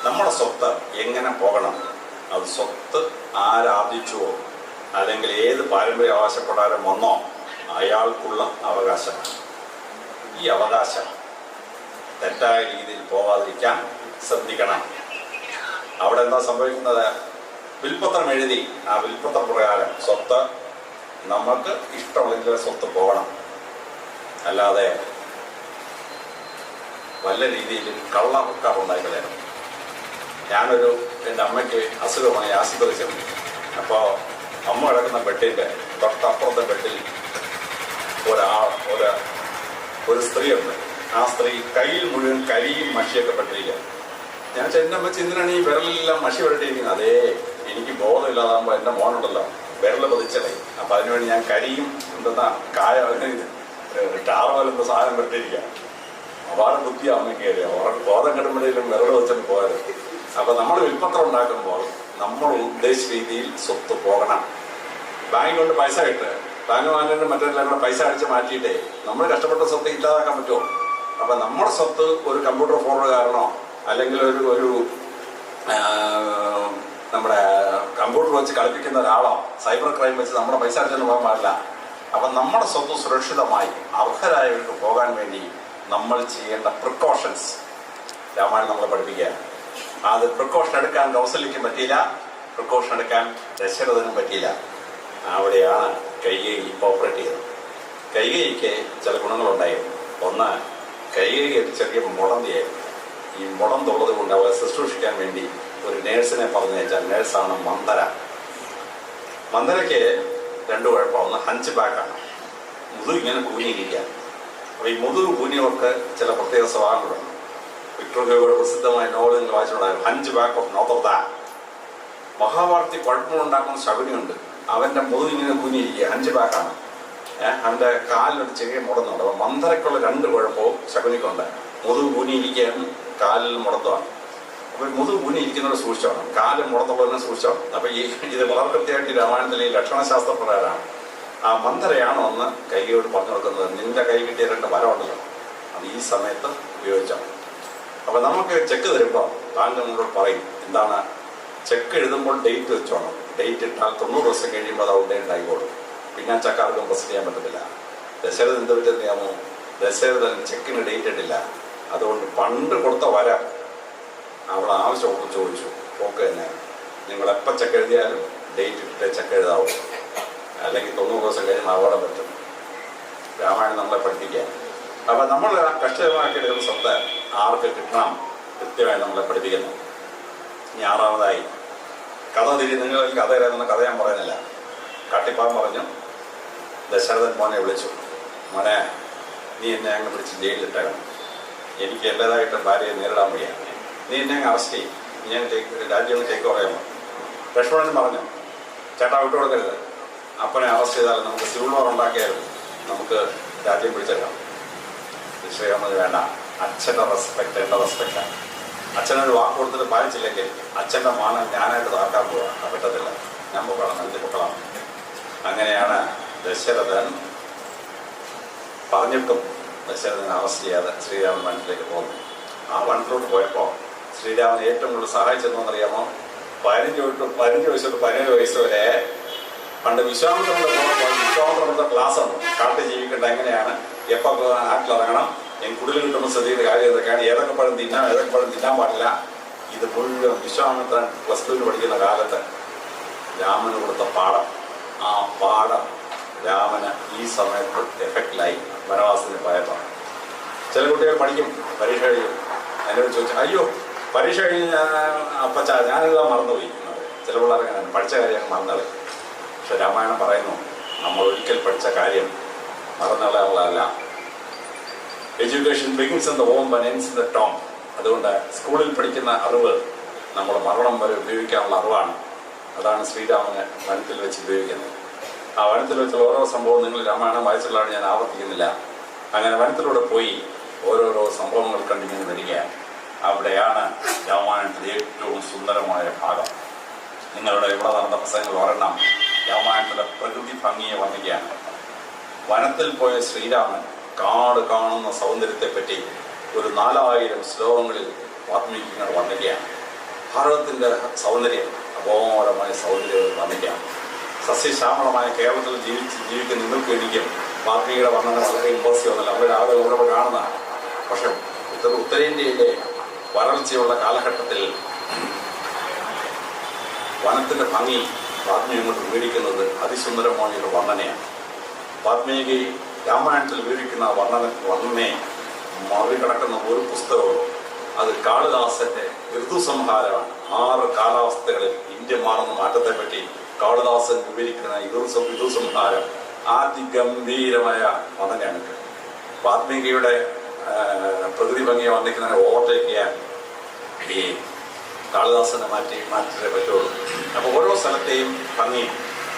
നമ്മുടെ സ്വത്ത് എങ്ങനെ പോകണം? അത് സ്വത്ത് ആരാധിച്ചുവോ അല്ലെങ്കിൽ ഏത് പാരമ്പര്യ അവകാശപ്രകാരം വന്നോ അയാൾക്കുള്ള അവകാശമാണ്. ഈ അവകാശം തെറ്റായ രീതിയിൽ പോകാതിരിക്കാൻ ശ്രദ്ധിക്കണം. അവിടെ എന്താ സംഭവിക്കുന്നത്? വിൽപ്പത്രം എഴുതി ആ വിൽപ്പത്ര പ്രകാരം സ്വത്ത് നമുക്ക് ഇഷ്ടമുള്ള സ്വത്ത് പോകണം. അല്ലാതെ വല്ല രീതിയിൽ കള്ളറുണ്ടായി കളയണം. എൻ്റെ അമ്മയ്ക്ക് അസുഖമായി ആശുപത്രി ചെന്നു. അപ്പോൾ അമ്മ കിടക്കുന്ന ബെഡിൻ്റെ തൊട്ടപ്പുറത്തെ ബെഡിൽ ഒരു സ്ത്രീയുണ്ട്. ആ സ്ത്രീ കയ്യിൽ മുഴുവൻ കരിയും മഷിയൊക്കെ പെട്ടിരിക്കുക. ഞാൻ എൻ്റെ അമ്മ എന്തിനാണ് ഈ വിരലെല്ലാം മഷി പെട്ടിരിക്കുന്നത്? അതേ, എനിക്ക് ബോധമില്ലാതാകുമ്പോൾ എൻ്റെ മോനുണ്ടല്ലോ വിരൽ പതിച്ചടേ. അപ്പം അതിനുവേണ്ടി ഞാൻ കരിയും എന്തെന്നാ ടാറുപോലെന്ത സാധനം പെട്ടിരിക്കുക. അപാര ബുദ്ധിയാണ് അമ്മയ്ക്ക് കയറിയ ബോധം കിട്ടുമ്പോഴേലും വിരൽ വെച്ചിട്ട് പോയത്. അപ്പം നമ്മൾ വിൽപ്പത്രം ഉണ്ടാക്കുമ്പോൾ നമ്മൾ ഉദ്ദേശിച്ച രീതിയിൽ സ്വത്ത് പോകണം. ബാങ്ക് കൊണ്ട് പൈസ ഇട്ട് ബാങ്ക് വാങ്ങേണ്ട മറ്റെല്ലാം കൂടെ പൈസ അടിച്ച് മാറ്റിയിട്ടേ നമ്മൾ കഷ്ടപ്പെട്ട സ്വത്ത് ഇല്ലാതാക്കാൻ പറ്റുമോ? അപ്പം നമ്മുടെ സ്വത്ത് ഒരു കമ്പ്യൂട്ടർ ഫോർവേഡ് കാരണോ അല്ലെങ്കിൽ ഒരു നമ്മുടെ കമ്പ്യൂട്ടർ വെച്ച് കളിപ്പിക്കുന്ന ഒരാളോ സൈബർ ക്രൈം വെച്ച് നമ്മുടെ പൈസ അടിച്ചെന്ന് പോകാൻ പാടില്ല. അപ്പം നമ്മുടെ സ്വത്ത് സുരക്ഷിതമായി അർഹരായവർക്ക് പോകാൻ വേണ്ടി നമ്മൾ ചെയ്യേണ്ട പ്രിക്കോഷൻസ് രാമായണം നമ്മളെ പഠിപ്പിക്കുക. അത് പ്രിക്കോഷൻ എടുക്കാൻ കൗസല്യയ്ക്കും പറ്റിയില്ല, പ്രിക്കോഷൻ എടുക്കാൻ ദശരഥനും പറ്റിയില്ല. അവിടെയാണ് കൈകേയി ഓപ്പറേറ്റ് ചെയ്തത്. കൈകേയിക്ക് ചില ഗുണങ്ങളുണ്ടായിരുന്നു. ഒന്ന്, കൈകേയി ഒരു ചെറിയ മുടന്തിയായിരുന്നു. ഈ മുടന്തുള്ളത് കൊണ്ട് അവരെ ശുശ്രൂഷിക്കാൻ വേണ്ടി ഒരു നേഴ്സിനെ പറഞ്ഞയച്ചാൽ നേഴ്സാണ് മന്ദര. മന്ദരയ്ക്ക് രണ്ട് കുഴപ്പം. ഒന്ന്, ഹഞ്ച് ബാക്കാണ്, മുതുക് ഇങ്ങനെ കൂനിയിരിക്കുക. അപ്പോൾ ഈ മുതുക് കൂനിയവർക്ക് ചില പ്രത്യേക സ്വഭാവങ്ങളുണ്ട്. വിക്ടർ ഹ്യൂഗോയുടെ പ്രസിദ്ധമായ നോവൽ നിങ്ങൾ വായിച്ചിട്ടുണ്ടായിരുന്നു, ഹഞ്ച് ബാക്ക് ഓഫ് നോത്തർദാം. മഹാഭാരതത്തിൽ കുഴപ്പമുണ്ടാക്കുന്ന ശകുനിയുണ്ട്. അവൻ്റെ മുതുക് ഇങ്ങനെ കൂനിയിരിക്കുക, ഹഞ്ച് ബാക്കാണ്. അവൻ്റെ കാലിനൊരു ചെറിയ മുടന്നുണ്ട്. അപ്പോൾ മന്ദരയ്ക്കുള്ള രണ്ട് കുഴപ്പവും ശകുനിക്കുണ്ട്. മുതുക് കൂനിയിരിക്കുകയാണ്, കാലിൽ മുടത്തുമാണ്. അപ്പോൾ മുതുക് കൂനിയിരിക്കുന്നവരെ സൂക്ഷിച്ചോണം, കാല് മുടത്തുള്ളതിനെ സൂക്ഷിച്ചോണം. അപ്പോൾ ഇത് വളരെ കൃത്യമായിട്ട് രാമായണത്തിലെ ഈ ലക്ഷണശാസ്ത്രപ്രകാരമാണ്. ആ മന്ദരയാണ് ഒന്ന് കൈയോട് പറഞ്ഞു കൊടുക്കുന്നത്, നിന്റെ കൈ കിട്ടിയ രണ്ട് വരമുണ്ടല്ലോ, അത് ഈ സമയത്ത് ഉപയോഗിച്ചാൽ. അപ്പം നമുക്ക് ചെക്ക് തരുമ്പോൾ ബാങ്ക് നമ്മളോട് പറയും, എന്താണ് ചെക്ക് എഴുതുമ്പോൾ ഡേറ്റ് വെച്ചോണം. ഡേറ്റ് ഇട്ടാൽ 90 ദിവസം കഴിയുമ്പോൾ അത് ഔട്ട് ഉണ്ടായിക്കോളും. പിന്നെ ആ ചെക്ക് ആർക്കും പ്രസ് ചെയ്യാൻ പറ്റത്തില്ല. ദശരഥൻ എന്ത് പറ്റുന്നറിയാമോ? ദശരഥൻ ചെക്കിന് ഡേറ്റ് ഇട്ടില്ല. അതുകൊണ്ട് പണ്ട് കൊടുത്ത വര അവൾ ആവശ്യം ചോദിച്ചു, ഓക്കെ തന്നെ നിങ്ങൾ എപ്പോൾ ചെക്ക് എഴുതിയാലും ഡേറ്റ് ഇട്ടിട്ട് ചെക്ക് എഴുതാവും, അല്ലെങ്കിൽ 90 ദിവസം കഴിയുമ്പോൾ അപകടം പറ്റും. രാമായണം നമ്മളെ പഠിപ്പിക്കുക. അപ്പം നമ്മൾ കഷ്ടമാക്കിയെടുക്കുന്ന സ്വത്ത് ആർക്ക് കിട്ടണം കൃത്യമായി നമ്മളെ പഠിപ്പിക്കുന്നു. ഇനി ആറാമതായി കഥ നിങ്ങൾക്ക് കഥ അറിയാവുന്ന കഥ ഞാൻ പറയുന്നില്ല. കാട്ടിപ്പാൻ പറഞ്ഞു, ദശരഥൻ മോനെ വിളിച്ചു, മോനെ നീ എന്നെ അങ്ങ് പിടിച്ച് ജയിലിലിട്ടേക്കണം, എനിക്ക് എൻ്റേതായിട്ട് ഭാര്യയെ നേരിടാൻ വയ്യ, നീ എന്നെ അങ്ങ് അറസ്റ്റ് ചെയ്യും, ഞാൻ രാജ്യം ടേക്ക് പറയാമോ? ലക്ഷ്മണൻ പറഞ്ഞു, ചേട്ടാ വിട്ടു കൊടുക്കരുത്, അപ്പനെ അറസ്റ്റ് ചെയ്താൽ നമുക്ക് സിവിൽ വാർ ഉണ്ടാക്കിയാലും നമുക്ക് രാജ്യം പിടിച്ചെടുക്കാം. ശ്രീരാമന് വേണ്ട, അച്ഛൻ്റെ റെസ്പെക്ട് എൻ്റെ റെസ്പെക്റ്റാണ്. അച്ഛനൊരു വാക്ക് കൊടുത്തിട്ട് പാലിച്ചില്ലെങ്കിൽ അച്ഛൻ്റെ മാനം ഞാനായിട്ട് താക്കാൻ പോകാം, പറ്റത്തില്ല, ഞാൻ പൊക്കളാം, എനിക്ക് പൊക്കളാം. അങ്ങനെയാണ് ദശരഥൻ പറഞ്ഞിട്ടും ദശരഥനെ അറസ്റ്റ് ചെയ്യാതെ ശ്രീരാമൻ വനത്തിലേക്ക് പോകുന്നു. ആ വനത്തിലോട്ട് പോയപ്പോൾ ശ്രീരാമൻ ഏറ്റവും കൂടുതൽ സഹായിച്ചെന്നറിയാമോ? 15 വയസ്സ് തൊട്ട് 17 വയസ്സ് വരെ പണ്ട് വിശ്വാമിത്രന്റെ ക്ലാസ് ഉണ്ട്. കാട്ടിൽ ജീവിക്കേണ്ട എങ്ങനെയാണ്, എപ്പോൾ നാട്ടിലിറങ്ങണം, കുടിൽ കിട്ടുന്ന സ്ഥിതിയുടെ കാര്യം എന്തൊക്കെയാണ്, ഏതൊക്കെ പഴം തിന്നാം, ഏതൊക്കെ പഴം തിന്നാൻ പാടില്ല, ഇത് മുഴുവൻ വിശ്വാമിത്രൻ +2 പഠിക്കുന്ന കാലത്ത് രാമന് കൊടുത്ത പാഠം. ആ പാഠം രാമന് ഈ സമയത്ത് എഫക്റ്റിലായി വനവാസത്തിന് പോയപ്പോൾ. ചില കുട്ടികൾ പഠിക്കും, പരീക്ഷ കഴിയും, എന്നോട് ചോദിച്ചു, അയ്യോ പരീക്ഷ കഴിഞ്ഞ് അപ്പച്ചാ ഞാനെല്ലാം മറന്നുപോയി. ചില പിള്ളേർക്ക് അങ്ങനെ പഠിച്ച കാര്യം മറന്നുകളി. പക്ഷെ രാമായണം പറയുന്നു, നമ്മൾ ഒരിക്കൽ പഠിച്ച കാര്യം മറന്നുകളയാനുള്ളതല്ല. Education begins in the home and ends in the tomb. അതുകൊണ്ട് സ്കൂളിൽ പഠിക്കുന്ന അറിവ് നമ്മൾ മരണം വരെ ഉപയോഗിക്കാനുള്ള അറിവാണ്. അതാണ് ശ്രീരാമന് വനത്തിൽ വെച്ച് ഉപയോഗിക്കുന്നത്. ആ വനത്തിൽ വെച്ചുള്ള ഓരോ സംഭവവും നിങ്ങൾ രാമായണം വായിച്ചുള്ളതാണ്, ഞാൻ ആവർത്തിക്കുന്നില്ല. അങ്ങനെ വനത്തിലൂടെ പോയി ഓരോരോ സംഭവങ്ങൾ കണ്ടിങ്ങനെ വരികയാണ്. അവിടെയാണ് രാമായണത്തിലെ ഏറ്റവും സുന്ദരമായ ഭാഗം. നിങ്ങളുടെ ഇവിടെ നടന്ന പ്രസംഗങ്ങൾ ഒരെണ്ണം രാമായണത്തിലെ പ്രകൃതി ഭംഗിയെ വർണ്ണിക്കുകയാണ്. വനത്തിൽ പോയ ശ്രീരാമൻ കാട് കാണുന്ന സൗന്ദര്യത്തെപ്പറ്റി ഒരു 4000 ശ്ലോകങ്ങളിൽ വാത്മീകികൾ വർണ്ണിക്കുകയാണ്. ഭാരതത്തിൻ്റെ സൗന്ദര്യം അപാരമായ സൗന്ദര്യം വർണ്ണിക്കാം. സസ്യശ്യാമളമായ കേരളത്തിൽ ജീവിക്കുന്ന നിങ്ങൾക്ക് എനിക്കും വാൽമീകിയുടെ വർണ്ണന വളരെ ഇമ്പോസീവ് ഒന്നല്ല. അവർ രാവിലെ ഓരോ കാണുന്നതാണ്. പക്ഷെ ഉത്തരേന്ത്യയിലെ വരൾച്ചയുള്ള കാലഘട്ടത്തിൽ വനത്തിൻ്റെ ഭംഗി വാൽമീകി കൊണ്ട് വിവരിക്കുന്നത് അതിസുന്ദരമായൊരു വർണ്ണനയാണ്. വാൽമീകി രാമായണത്തിൽ വിവരിക്കുന്ന വർണ്ണനയെ മറികടക്കുന്ന ഒരു പുസ്തകവും അത് കാളിദാസന്റെ ഋതുസംഹാരമാണ്. 6 കാലാവസ്ഥകളിൽ ഇന്ത്യ മാറുന്ന മാറ്റത്തെപ്പറ്റി കാളിദാസൻ വിവരിക്കുന്ന ഋതുസംഹാരം അതിഗംഭീരമായ വർണ്ണനയാണ്. വാൽമീകിയുടെ പ്രകൃതി ഭംഗിയെ വർണ്ണിക്കുന്നതിനെ ഓവർടേക്ക് ചെയ്യാൻ ഈ കാളിദാസനെ മാറ്റിയേ പറ്റുള്ളൂ. അപ്പോൾ ഓരോ സ്ഥലത്തെയും ഭംഗി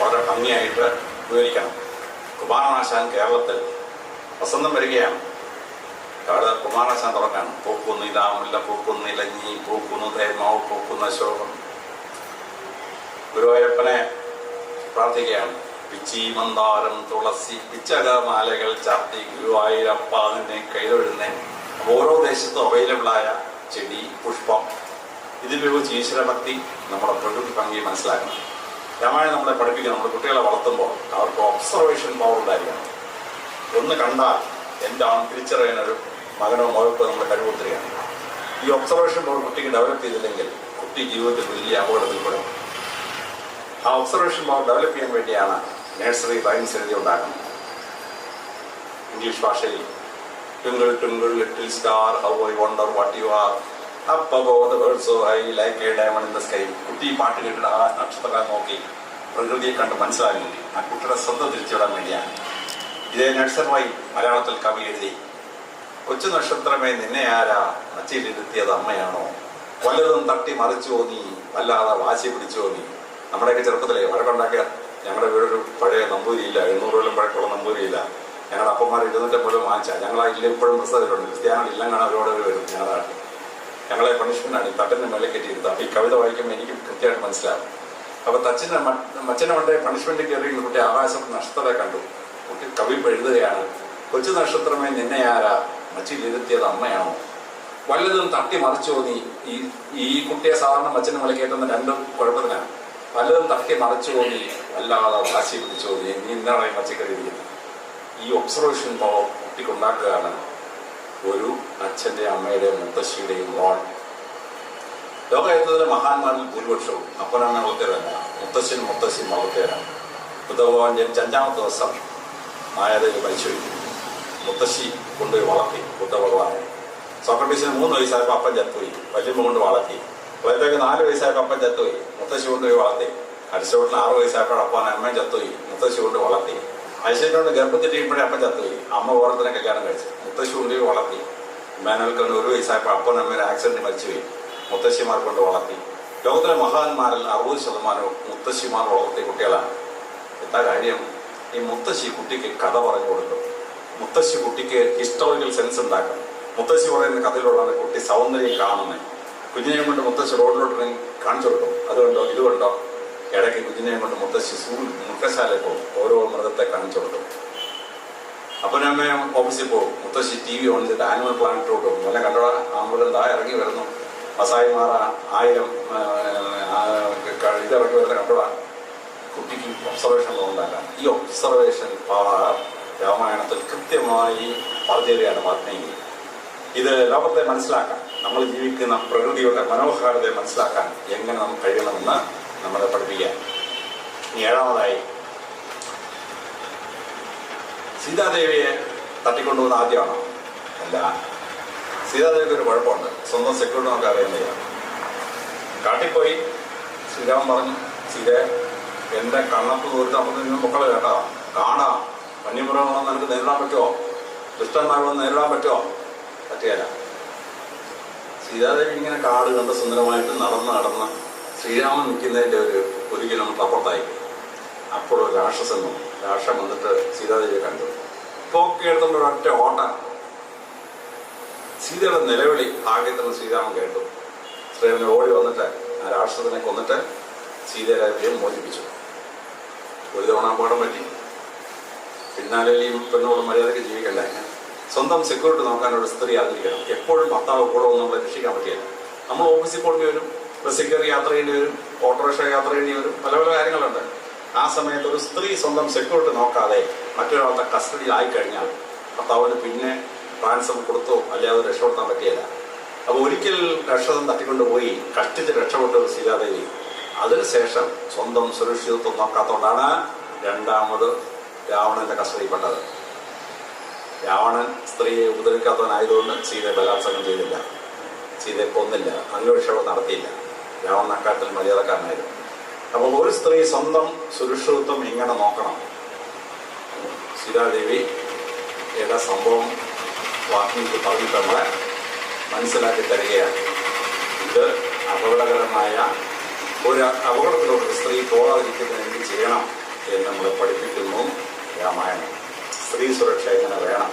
വളരെ ഭംഗിയായിട്ട് വിവരിക്കണം. കുമാരനാശാൻ കേരളത്തിൽ വസന്തം വരികയാണ്. കുമാരനാശാൻ തുടങ്ങാണ്. പൂക്കുന്നു ഇതാമില്ല, പൂക്കുന്നു ഇലഞ്ഞി, പൂക്കുന്നു തേമാവ്, പൂക്കുന്ന ശോകം. ഗുരുവായൂരപ്പനെ പ്രാർത്ഥിക്കുകയാണ്. പിച്ചി മന്ദാരം തുളസി പിച്ചകമാലകൾ ചാർത്തി ഗുരുവായൂരപ്പ അതിനെ കൈതൊഴുന്നേ. ഓരോ ദേശത്തും അവൈലബിളായ ചെടി, പുഷ്പം, ഇതിലുപയോഗിച്ച് ഈശ്വരഭക്തി നമ്മുടെ പ്രകൃതി ഭംഗി മനസ്സിലാക്കണം. രാമായണം നമ്മളെ പഠിപ്പിക്കണം. നമ്മുടെ കുട്ടികളെ വളർത്തുമ്പോൾ അവർക്ക് ഒബ്സർവേഷൻ പവർ ഉണ്ടായിരിക്കണം. ഒന്ന് കണ്ടാൽ എന്താണ് തിരിച്ചറിയാനൊരു മകനോ മകൾക്കോ നമ്മൾ കഴിവുത്തരികയാണ്. ഈ ഒബ്സർവേഷൻ പവർ കുട്ടിക്ക് ഡെവലപ്പ് ചെയ്തില്ലെങ്കിൽ കുട്ടി ജീവിതത്തിൽ വലിയ അപകടത്തിൽപ്പെടും. ആ ഒബ്സർവേഷൻ പവർ ഡെവലപ്പ് ചെയ്യാൻ വേണ്ടിയാണ് നഴ്സറി റൈംസ് എഴുതി ഉണ്ടാക്കുന്നത്. ഇംഗ്ലീഷ് ഭാഷയിൽ twinkle twinkle little star how I wonder what you are up above the world so high like A diamond in the sky. കുട്ടി പാട്ട് കേട്ടിട്ട് ആ നക്ഷത്രങ്ങളെ നോക്കി പ്രകൃതിയെ കണ്ട് മനസ്സിലാക്കി ആ കുട്ടിയുടെ ശ്രദ്ധ തിരിച്ചുവിടാൻ വേണ്ടിയാണ്. ഇതേ നഴ്സറി മലയാളത്തിൽ കവി എഴുതി. കൊച്ചു നക്ഷത്രമേ നിന്നെ ആരാ മച്ചിയിലിരുത്തിയത് അമ്മയാണോ, വല്ലതും തട്ടി മറിച്ചോ നീ, വല്ലാതെ വാശി പിടിച്ചോ നീ. നമ്മുടെയൊക്കെ ചെറുപ്പത്തിലെ വഴക്കുണ്ടാക്കിയ ഞങ്ങളുടെ വീടൊരു പഴയ നമ്പൂരിയില്ല, 700 കൊല്ലം പഴക്കമുള്ള നമ്പൂരിയില്ല. ഞങ്ങളുടെ അപ്പന്മാർ 250 വാങ്ങിച്ചാൽ ഞങ്ങൾ ഇല്ല ഇപ്പോഴും പ്രസ്താവിച്ചിട്ടുണ്ട്. ക്രിസ്ത്യാനികൾ ഇല്ലെന്നാണ് അവരോട് വരും. ഞങ്ങളെ പണിഷ്മെന്റാണ് ഈ തട്ടിന്റെ മേലെ കെട്ടിയിരുത്തുക. അപ്പോൾ ഈ കവിത വായിക്കുമ്പോൾ എനിക്ക് കൃത്യമായിട്ട് മനസ്സിലാവും. അപ്പോൾ മച്ചനെ കൊണ്ടേ പണിഷ്മെന്റ് കയറി കുട്ടി ആകാശത്ത് നക്ഷത്രത്തെ കണ്ടു. കുട്ടി കവി എഴുതുകയാണ്. കൊച്ചു നക്ഷത്രമേ നിന്നെ ആരാ മച്ചിയിലിരുത്തിയത് അമ്മയാണോ, വല്ലതും തട്ടി മറിച്ചോ നീ. ഈ കുട്ടിയെ സാധാരണ മച്ചന് മേലെ കയറ്റുന്ന 2 കുഴപ്പത്തിനാണ്. വല്ലതും തട്ടി മറിച്ചോ നീ, വല്ലാതെ വാശി പിടിച്ചോ നീ, നീ ഇന്നാണ് മച്ചിക്കഴിയിരിക്കുന്നത്. ഈ ഒബ്സർവേഷൻ പവർ കുട്ടിക്കുണ്ടാക്കുകയാണ് ഒരു അച്ഛൻ്റെ അമ്മയുടെയും മുത്തശ്ശിയുടെയും റോൾ. ലോകത്തിലെ മഹാന്മാരിൽ ഭൂരിപക്ഷവും അപ്പനമ്മ വളർത്തിയതല്ല, മുത്തശ്ശനും മുത്തശ്ശിയും വളർത്തിയവരാണ്. ബുദ്ധഭഗവാൻ ജനിച്ച 5ാമത്തെ ദിവസം മായാദേവി മരിച്ചു. മുത്തശ്ശി കൊണ്ടുപോയി വളർത്തി ബുദ്ധഭഗവാനെ. സോക്രട്ടീസിന് 3 വയസ്സായപ്പോൾ അപ്പൻ ചത്തുപോയി, വല്യമ്മ കൊണ്ട് വളർത്തി. വലുതൊക്കെ 4 വയസ്സായപ്പോൾ അപ്പൻ ചത്തുപോയി, മുത്തശ്ശി കൊണ്ടുപോയി വളർത്തി. അരിസ്റ്റോട്ടിൽ 6 വയസ്സായപ്പോൾ അപ്പൻ അമ്മയും ചത്തുപോയി, മുത്തശ്ശി കൊണ്ട് വളർത്തി. ഐശ്വര്യനോട് ഗർഭത്തിരിക്കുമ്പോഴേ അപ്പൻ ചത്തുപോയി, അമ്മ ഓരോരുത്തരെ കല്യാണം കഴിച്ചു, മുത്തശ്ശി കൊണ്ടുപോയി വളർത്തി. മാനുവൽക്കൊണ്ട് 1 വയസ്സായപ്പോൾ അപ്പൻ അമ്മയുടെ ആക്സിഡന്റ് മരിച്ചുപോയി, മുത്തശ്ശിമാർ കൊണ്ട് വളർത്തി. ലോകത്തിലെ മഹാന്മാരിൽ 60% മുത്തശ്ശിമാർ വളർത്തിയ കുട്ടികളാണ്. എന്താ കാര്യം? ഈ മുത്തശ്ശി കുട്ടിക്ക് കഥ പറഞ്ഞു കൊടുക്കും. മുത്തശ്ശി കുട്ടിക്ക് ഹിസ്റ്റോറിക്കൽ സെൻസ് ഉണ്ടാക്കും. മുത്തശ്ശി പറയുന്ന കഥയിലുള്ളതാണ് കുട്ടി സൗന്ദര്യം കാണുന്നത്. കുഞ്ഞിനെയും കൊണ്ട് മുത്തശ്ശി റോഡിലോട്ട് കാണിച്ചു കൊടുക്കും. അതുകൊണ്ടോ ഇതുകൊണ്ടോ ഇടയ്ക്ക് കുഞ്ഞിനെയും കൊണ്ട് മുത്തശ്ശി മൃഗശാലയിൽ പോകും, ഓരോ മൃഗത്തെ കാണിച്ചു കൊടുക്കും. അപ്പനമ്മയും ഓഫീസിൽ പോകും, മുത്തശ്ശി TV ഓൺ ചെയ്തിട്ട് ആനിമൽ പ്ലാനറ്റോട്ട് പോകും. നല്ല കണ്ടോടാ ആ മൃഗം ഇറങ്ങി വരുന്നു, മസായിമാറ 1000 ഇതിറക്കി വരുന്ന കണ്ടോടാ. കുട്ടിക്ക് ഒബ്സർവേഷൻ ഉണ്ടാക്കാം. ഈ ഒബ്സർവേഷൻ രാമായണത്തിൽ കൃത്യമായി പറഞ്ഞുതരികയാണ് വാൽമീകി. ഇത് ലോകത്തെ മനസ്സിലാക്കാൻ, നമ്മൾ ജീവിക്കുന്ന പ്രകൃതിയുടെ മനോഹാരിതയെ മനസ്സിലാക്കാൻ എങ്ങനെ നമുക്ക് കഴിയണമെന്ന് നമ്മളെ പഠിപ്പിക്കാൻ. ഇനി 7ാമതായി സീതാദേവിയെ തട്ടിക്കൊണ്ടുപോകുന്ന ആദ്യമാണോ? അല്ല. സീതാദേവിക്ക് ഒരു കുഴപ്പമുണ്ട്. സ്വന്തം സെക്യൂരിറ്റി നമുക്ക് അറിയുന്നില്ല. കാട്ടിപ്പോയി ശ്രീരാമൻ പറഞ്ഞു, സീതേ എൻ്റെ കണ്ണപ്പ് ദൂരത്ത് അപ്പം നിങ്ങൾ മക്കളെ കേട്ടോ കാണാം, വന്യമൃഗങ്ങളൊന്നും എനിക്ക് നേരിടാൻ പറ്റുമോ, ദുഷ്ടന്മാരൊന്നും നേരിടാൻ പറ്റുമോ? പറ്റുകയില്ല. സീതാദേവി ഇങ്ങനെ കാട് കണ്ട് സുന്ദരമായിട്ട് നടന്ന് ശ്രീരാമൻ നിൽക്കുന്നതിൻ്റെ ഒരു കിലോമീറ്റർ അപ്പുറത്തായി. അപ്പോഴൊരു രാക്ഷസൻ വന്നു. രാക്ഷസൻ വന്നിട്ട് സീതാദേവിയെ കണ്ടു. പോക്കി എടുത്തുകൊണ്ട് ഒരൊറ്റ ഓട്ടം. സീതയുടെ നിലവിളി ഭാഗ്യത്തിന് ശ്രീരാമൻ കേട്ടു. ശ്രീരാമൻ ഓടി വന്നിട്ട് ആ രാക്ഷസനെ കൊന്നിട്ട് സീതാദേവിയെ മോചിപ്പിച്ചു. ഒരു തവണ അപകടം പറ്റി. പിന്നാലെ ഈ പെണ്ണോട് മര്യാദയ്ക്ക് ജീവിക്കണ്ടേ? സ്വന്തം സെക്യൂരിറ്റി നോക്കാൻ ഒരു സ്ത്രീ ആയിരിക്കണം. എപ്പോഴും ഭർത്താവ് കൂടെ ഒന്നും നമ്മളെ രക്ഷിക്കാൻ പറ്റിയല്ല. നമ്മൾ ഓഫീസിൽ പോകേണ്ടി വരും, ബസ്സിൽ കയറി യാത്ര ചെയ്യേണ്ടി വരും, ഓട്ടോറിക്ഷ യാത്ര ചെയ്യേണ്ടി വരും, പല പല കാര്യങ്ങളുണ്ട്. ആ സമയത്ത് ഒരു സ്ത്രീ സ്വന്തം സെക്യൂരിറ്റി നോക്കാതെ മറ്റൊരാളുടെ കസ്റ്റഡിയിലായിക്കഴിഞ്ഞാൽ ഭർത്താവിന് പിന്നെ ട്രാൻസ്ഫർ കൊടുത്തോ അല്ലാതെ രക്ഷപ്പെടുത്താൻ പറ്റിയില്ല. അപ്പോൾ ഒരിക്കൽ രക്ഷതം തട്ടിക്കൊണ്ടുപോയി കഷ്ടിച്ച് രക്ഷപ്പെട്ട ഒരു സീതാദേവി അതിനുശേഷം സ്വന്തം സുരക്ഷിതത്വം നോക്കാത്തതുകൊണ്ടാണ് രണ്ടാമത് രാവണന്റെ കസ്റ്റഡിയിൽപ്പെട്ടത്. രാവണൻ സ്ത്രീയെ ഉപദ്രവിക്കാത്തവനായതുകൊണ്ട് സീതയെ ബലാത്സംഗം ചെയ്തില്ല, സീതയെ കൊന്നില്ല, അന്വേഷണം നടത്തിയില്ല. രാവണൻ അക്കാര്യത്തിൽ മര്യാദക്കാരനായിരുന്നു. അപ്പോൾ ഒരു സ്ത്രീ സ്വന്തം സുരക്ഷിതത്വം എങ്ങനെ നോക്കണം? സീതാദേവി ഏതാ സംഭവം വാൽമീകി പറഞ്ഞിട്ട് നമ്മളെ മനസ്സിലാക്കി തരികയാണ്. ഇത് അപകടകരമായ ഒരു അപകടത്തിലോട്ട് സ്ത്രീ പോകാതിരിക്കുന്നതിന് എന്ത് ചെയ്യണം എന്ന് നമ്മളെ പഠിപ്പിക്കുന്നു രാമായണം. സ്ത്രീ സുരക്ഷ എങ്ങനെ വേണം.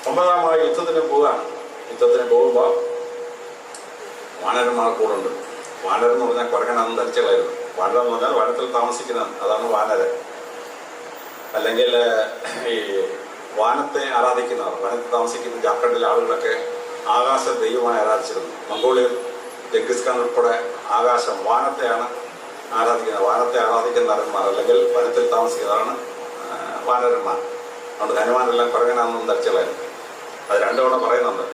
9-ാമത് യുദ്ധത്തിന് പോവുകയാണ്. യുദ്ധത്തിന് പോകുമ്പോൾ വാനരന്മാർ കൂടുണ്ട്. വാനരൻ എന്ന് പറഞ്ഞാൽ കുരങ്ങനാണെന്ന് ധരിച്ചതായിരുന്നു. വാനരം എന്ന് പറഞ്ഞാൽ വനത്തിൽ താമസിക്കുന്ന, അതാണ് വാനരൻ. അല്ലെങ്കിൽ ഈ വാനത്തെ ആരാധിക്കുന്നവർ, വനത്തിൽ താമസിക്കുന്ന ജാർഖണ്ഡിലെ ആളുകളൊക്കെ ആകാശ ദൈവമായി ആരാധിച്ചിരുന്നു. മംഗോളിയൻ ജംഗിസ് ഖാൻ ഉൾപ്പെടെ ആകാശം, വാനത്തെയാണ് ആരാധിക്കുന്നത്. വാനത്തെ ആരാധിക്കുന്ന നരന്മാർ അല്ലെങ്കിൽ വനത്തിൽ താമസിക്കുന്നതാണ് വാനരന്മാർ. അതുകൊണ്ട് ഹനുമാനെല്ലാം കുരങ്ങനാണെന്നും ധരിച്ചതായിരുന്നു. അത് രണ്ടുതവണ പറയുന്നുണ്ട്.